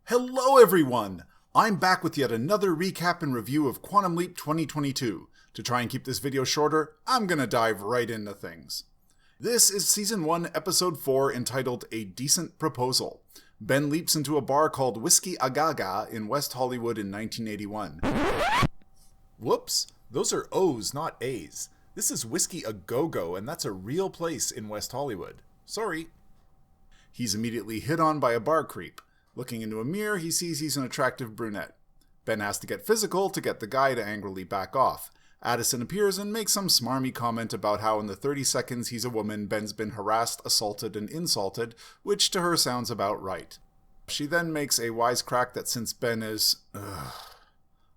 Hello everyone! I'm back with yet another recap and review of Quantum Leap 2022. To try and keep this video shorter, I'm gonna dive right into things. This is Season 1, Episode 4, entitled A Decent Proposal. Ben leaps into a bar called Whiskey Agaga in West Hollywood in 1981. Whoops, those are O's, not A's. This is Whiskey A Go-Go, and that's a real place in West Hollywood. Sorry. He's immediately hit on by a bar creep. Looking into a mirror, he sees he's an attractive brunette. Ben has to get physical to get the guy to angrily back off. Addison appears and makes some smarmy comment about how in the 30 seconds he's a woman, Ben's been harassed, assaulted, and insulted, which to her sounds about right. She then makes a wisecrack that since Ben is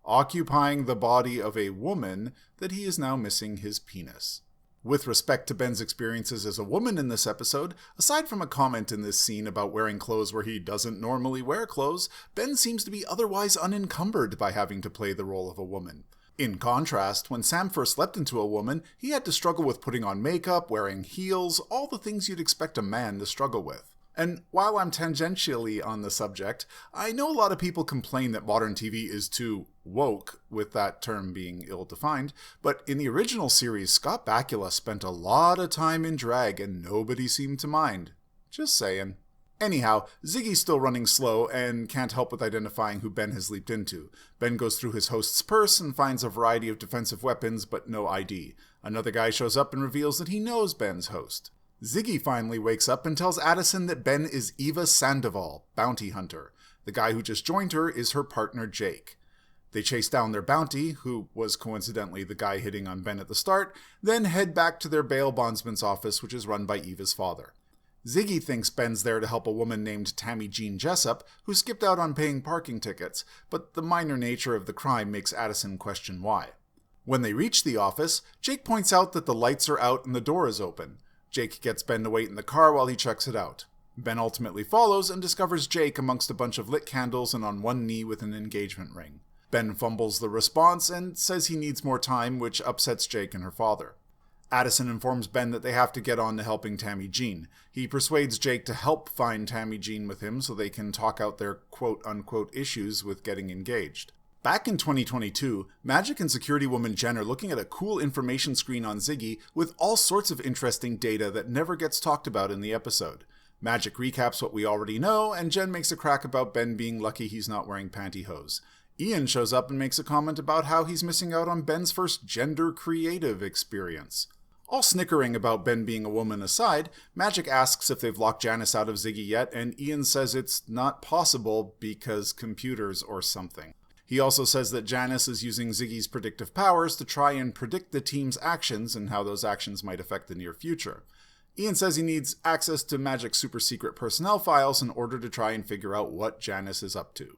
occupying the body of a woman, that he is now missing his penis. With respect to Ben's experiences as a woman in this episode, aside from a comment in this scene about wearing clothes where he doesn't normally wear clothes, Ben seems to be otherwise unencumbered by having to play the role of a woman. In contrast, when Sam first leapt into a woman, he had to struggle with putting on makeup, wearing heels, all the things you'd expect a man to struggle with. And while I'm tangentially on the subject, I know a lot of people complain that modern TV is too woke, with that term being ill-defined, but in the original series, Scott Bakula spent a lot of time in drag and nobody seemed to mind. Just saying. Anyhow, Ziggy's still running slow and can't help with identifying who Ben has leaped into. Ben goes through his host's purse and finds a variety of defensive weapons, but no ID. Another guy shows up and reveals that he knows Ben's host. Ziggy finally wakes up and tells Addison that Ben is Eva Sandoval, bounty hunter. The guy who just joined her is her partner Jake. They chase down their bounty, who was coincidentally the guy hitting on Ben at the start, then head back to their bail bondsman's office, which is run by Eva's father. Ziggy thinks Ben's there to help a woman named Tammy Jean Jessup, who skipped out on paying parking tickets, but the minor nature of the crime makes Addison question why. When they reach the office, Jake points out that the lights are out and the door is open. Jake gets Ben to wait in the car while he checks it out. Ben ultimately follows and discovers Jake amongst a bunch of lit candles and on one knee with an engagement ring. Ben fumbles the response and says he needs more time, which upsets Jake and her father. Addison informs Ben that they have to get on to helping Tammy Jean. He persuades Jake to help find Tammy Jean with him so they can talk out their quote-unquote issues with getting engaged. Back in 2022, Magic and security woman Jen are looking at a cool information screen on Ziggy with all sorts of interesting data that never gets talked about in the episode. Magic recaps what we already know, and Jen makes a crack about Ben being lucky he's not wearing pantyhose. Ian shows up and makes a comment about how he's missing out on Ben's first gender-creative experience. All snickering about Ben being a woman aside, Magic asks if they've locked Janice out of Ziggy yet, and Ian says it's not possible because computers or something. He also says that Janice is using Ziggy's predictive powers to try and predict the team's actions and how those actions might affect the near future. Ian says he needs access to Magic's super-secret personnel files in order to try and figure out what Janice is up to.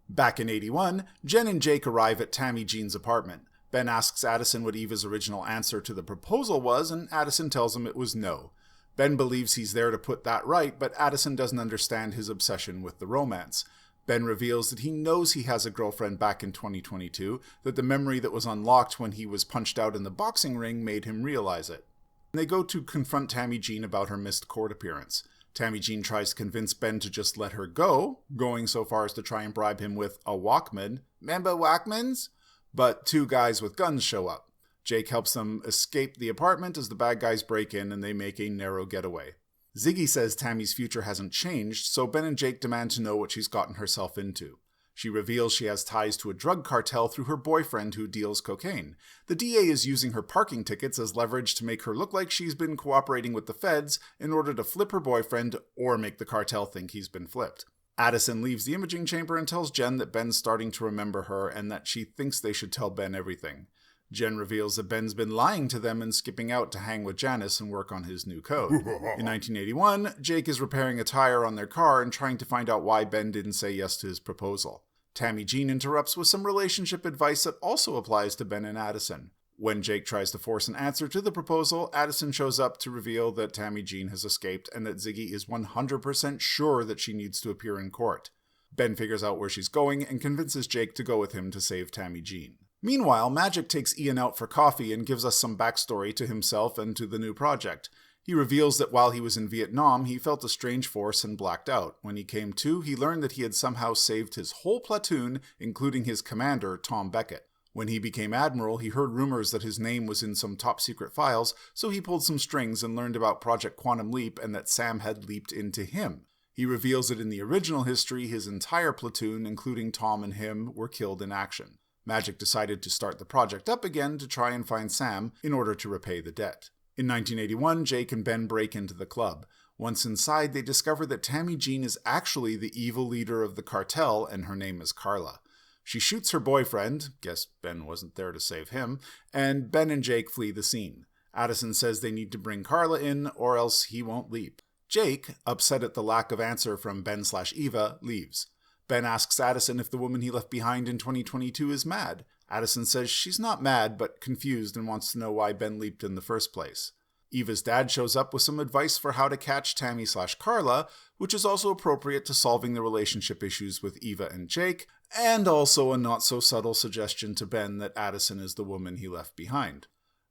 Back in 81, Jen and Jake arrive at Tammy Jean's apartment. Ben asks Addison what Eva's original answer to the proposal was, and Addison tells him it was no. Ben believes he's there to put that right, but Addison doesn't understand his obsession with the romance. Ben reveals that he knows he has a girlfriend back in 2022, that the memory that was unlocked when he was punched out in the boxing ring made him realize it. They go to confront Tammy Jean about her missed court appearance. Tammy Jean tries to convince Ben to just let her go, going so far as to try and bribe him with a Walkman. Remember Walkmans? But two guys with guns show up. Jake helps them escape the apartment as the bad guys break in and they make a narrow getaway. Ziggy says Tammy's future hasn't changed, so Ben and Jake demand to know what she's gotten herself into. She reveals she has ties to a drug cartel through her boyfriend who deals cocaine. The DA is using her parking tickets as leverage to make her look like she's been cooperating with the feds in order to flip her boyfriend or make the cartel think he's been flipped. Addison leaves the imaging chamber and tells Jen that Ben's starting to remember her and that she thinks they should tell Ben everything. Jen reveals that Ben's been lying to them and skipping out to hang with Janice and work on his new code. In 1981, Jake is repairing a tire on their car and trying to find out why Ben didn't say yes to his proposal. Tammy Jean interrupts with some relationship advice that also applies to Ben and Addison. When Jake tries to force an answer to the proposal, Addison shows up to reveal that Tammy Jean has escaped and that Ziggy is 100% sure that she needs to appear in court. Ben figures out where she's going and convinces Jake to go with him to save Tammy Jean. Meanwhile, Magic takes Ian out for coffee and gives us some backstory to himself and to the new project. He reveals that while he was in Vietnam, he felt a strange force and blacked out. When he came to, he learned that he had somehow saved his whole platoon, including his commander, Tom Beckett. When he became admiral, he heard rumors that his name was in some top-secret files, so he pulled some strings and learned about Project Quantum Leap and that Sam had leaped into him. He reveals that in the original history, his entire platoon, including Tom and him, were killed in action. Magic decided to start the project up again to try and find Sam in order to repay the debt. In 1981, Jake and Ben break into the club. Once inside, they discover that Tammy Jean is actually the evil leader of the cartel, and her name is Carla. She shoots her boyfriend, guess Ben wasn't there to save him, and Ben and Jake flee the scene. Addison says they need to bring Carla in, or else he won't leap. Jake, upset at the lack of answer from Ben/Eva, leaves. Ben asks Addison if the woman he left behind in 2022 is mad. Addison says she's not mad, but confused and wants to know why Ben leaped in the first place. Eva's dad shows up with some advice for how to catch Tammy/Carla, which is also appropriate to solving the relationship issues with Eva and Jake, and also a not-so-subtle suggestion to Ben that Addison is the woman he left behind.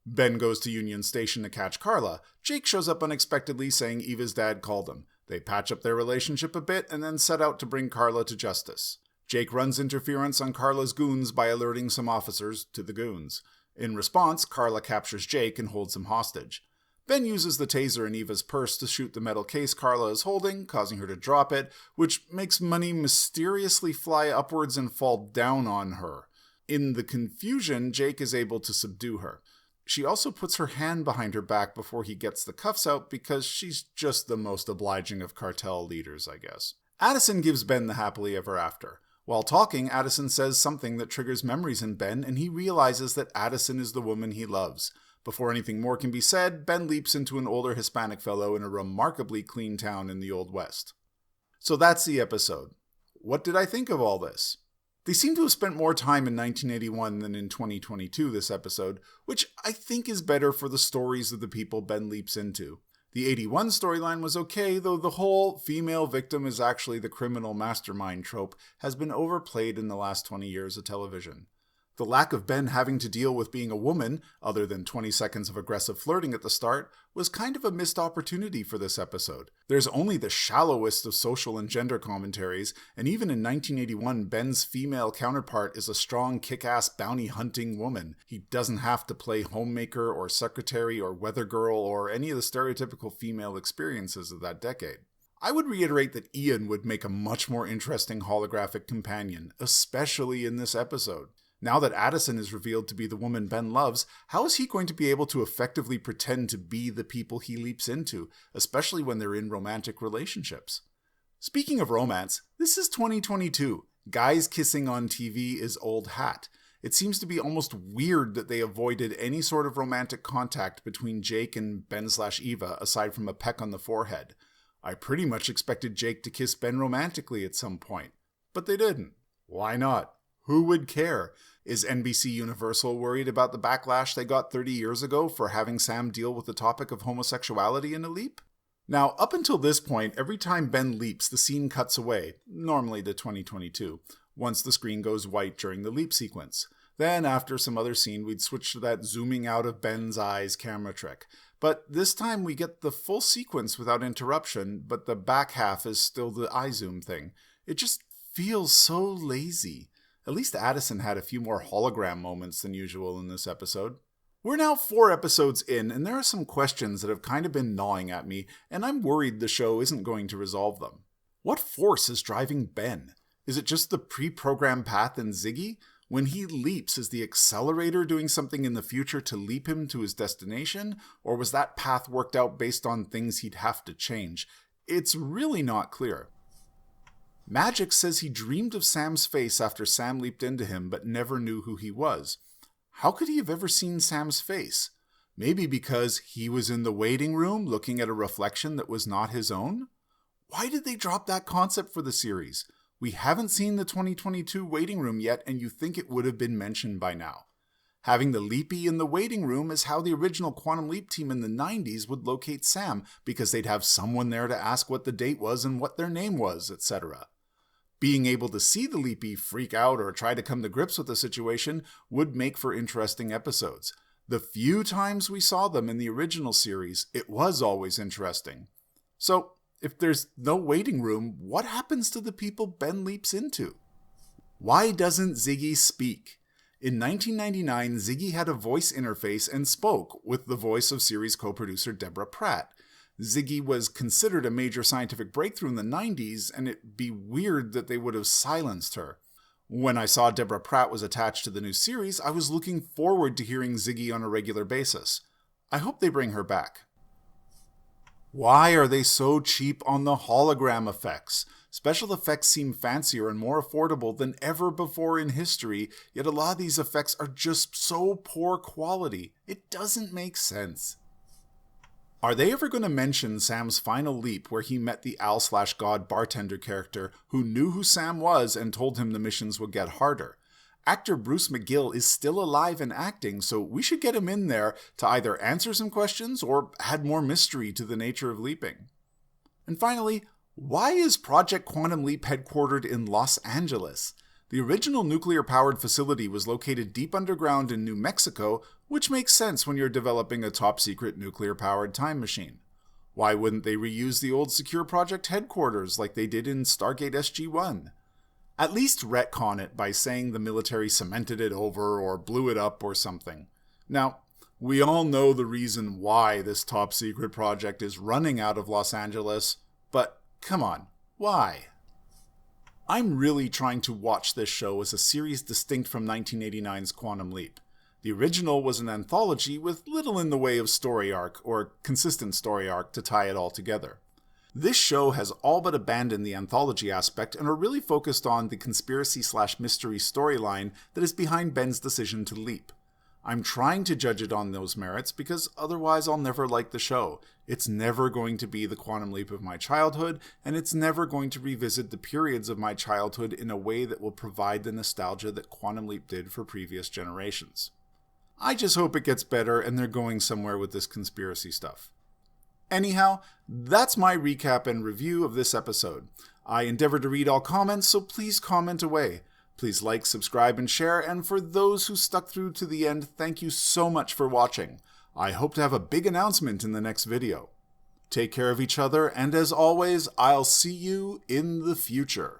Ben goes to Union Station to catch Carla. Jake shows up unexpectedly saying Eva's dad called him. They patch up their relationship a bit and then set out to bring Carla to justice. Jake runs interference on Carla's goons by alerting some officers to the goons. In response, Carla captures Jake and holds him hostage. Ben uses the taser in Eva's purse to shoot the metal case Carla is holding, causing her to drop it, which makes money mysteriously fly upwards and fall down on her. In the confusion, Jake is able to subdue her. She also puts her hand behind her back before he gets the cuffs out because she's just the most obliging of cartel leaders, I guess. Addison gives Ben the happily ever after. While talking, Addison says something that triggers memories in Ben, and he realizes that Addison is the woman he loves. Before anything more can be said, Ben leaps into an older Hispanic fellow in a remarkably clean town in the Old West. So that's the episode. What did I think of all this? They seem to have spent more time in 1981 than in 2022 this episode, which I think is better for the stories of the people Ben leaps into. The 81 storyline was okay, though the whole female victim is actually the criminal mastermind trope has been overplayed in the last 20 years of television. The lack of Ben having to deal with being a woman, other than 20 seconds of aggressive flirting at the start, was kind of a missed opportunity for this episode. There's only the shallowest of social and gender commentaries, and even in 1981, Ben's female counterpart is a strong, kick-ass bounty-hunting woman. He doesn't have to play homemaker or secretary or weather girl or any of the stereotypical female experiences of that decade. I would reiterate that Ian would make a much more interesting holographic companion, especially in this episode. Now that Addison is revealed to be the woman Ben loves, how is he going to be able to effectively pretend to be the people he leaps into, especially when they're in romantic relationships? Speaking of romance, this is 2022. Guys kissing on TV is old hat. It seems to be almost weird that they avoided any sort of romantic contact between Jake and Ben/Eva aside from a peck on the forehead. I pretty much expected Jake to kiss Ben romantically at some point, but they didn't. Why not? Who would care? Is NBC Universal worried about the backlash they got 30 years ago for having Sam deal with the topic of homosexuality in a leap? Now, up until this point, every time Ben leaps, the scene cuts away, normally to 2022, once the screen goes white during the leap sequence. Then, after some other scene, we'd switch to that zooming out of Ben's eyes camera trick. But this time we get the full sequence without interruption, but the back half is still the eye zoom thing. It just feels so lazy. At least Addison had a few more hologram moments than usual in this episode. We're now 4 episodes in, and there are some questions that have kind of been gnawing at me, and I'm worried the show isn't going to resolve them. What force is driving Ben? Is it just the pre-programmed path in Ziggy? When he leaps, is the accelerator doing something in the future to leap him to his destination? Or was that path worked out based on things he'd have to change? It's really not clear. Magic says he dreamed of Sam's face after Sam leaped into him, but never knew who he was. How could he have ever seen Sam's face? Maybe because he was in the waiting room looking at a reflection that was not his own? Why did they drop that concept for the series? We haven't seen the 2022 waiting room yet, and you think it would have been mentioned by now. Having the Leapy in the waiting room is how the original Quantum Leap team in the 90s would locate Sam, because they'd have someone there to ask what the date was and what their name was, etc. Being able to see the Leapy freak out or try to come to grips with the situation would make for interesting episodes. The few times we saw them in the original series, it was always interesting. So, if there's no waiting room, what happens to the people Ben leaps into? Why doesn't Ziggy speak? In 1999, Ziggy had a voice interface and spoke with the voice of series co-producer Deborah Pratt. Ziggy was considered a major scientific breakthrough in the 90s, and it'd be weird that they would have silenced her. When I saw Deborah Pratt was attached to the new series, I was looking forward to hearing Ziggy on a regular basis. I hope they bring her back. Why are they so cheap on the hologram effects? Special effects seem fancier and more affordable than ever before in history, yet a lot of these effects are just so poor quality. It doesn't make sense. Are they ever going to mention Sam's final leap where he met the Al/God bartender character who knew who Sam was and told him the missions would get harder? Actor Bruce McGill is still alive and acting, so we should get him in there to either answer some questions or add more mystery to the nature of leaping. And finally, why is Project Quantum Leap headquartered in Los Angeles? The original nuclear-powered facility was located deep underground in New Mexico, which makes sense when you're developing a top-secret nuclear-powered time machine. Why wouldn't they reuse the old Secure Project headquarters like they did in Stargate SG-1? At least retcon it by saying the military cemented it over or blew it up or something. Now, we all know the reason why this top-secret project is running out of Los Angeles, but come on, why? I'm really trying to watch this show as a series distinct from 1989's Quantum Leap. The original was an anthology with little in the way of story arc, or consistent story arc, to tie it all together. This show has all but abandoned the anthology aspect and are really focused on the conspiracy/mystery storyline that is behind Ben's decision to leap. I'm trying to judge it on those merits because otherwise I'll never like the show. It's never going to be the Quantum Leap of my childhood, and it's never going to revisit the periods of my childhood in a way that will provide the nostalgia that Quantum Leap did for previous generations. I just hope it gets better and they're going somewhere with this conspiracy stuff. Anyhow, that's my recap and review of this episode. I endeavored to read all comments, so please comment away. Please like, subscribe, and share, and for those who stuck through to the end, thank you so much for watching. I hope to have a big announcement in the next video. Take care of each other, and as always, I'll see you in the future.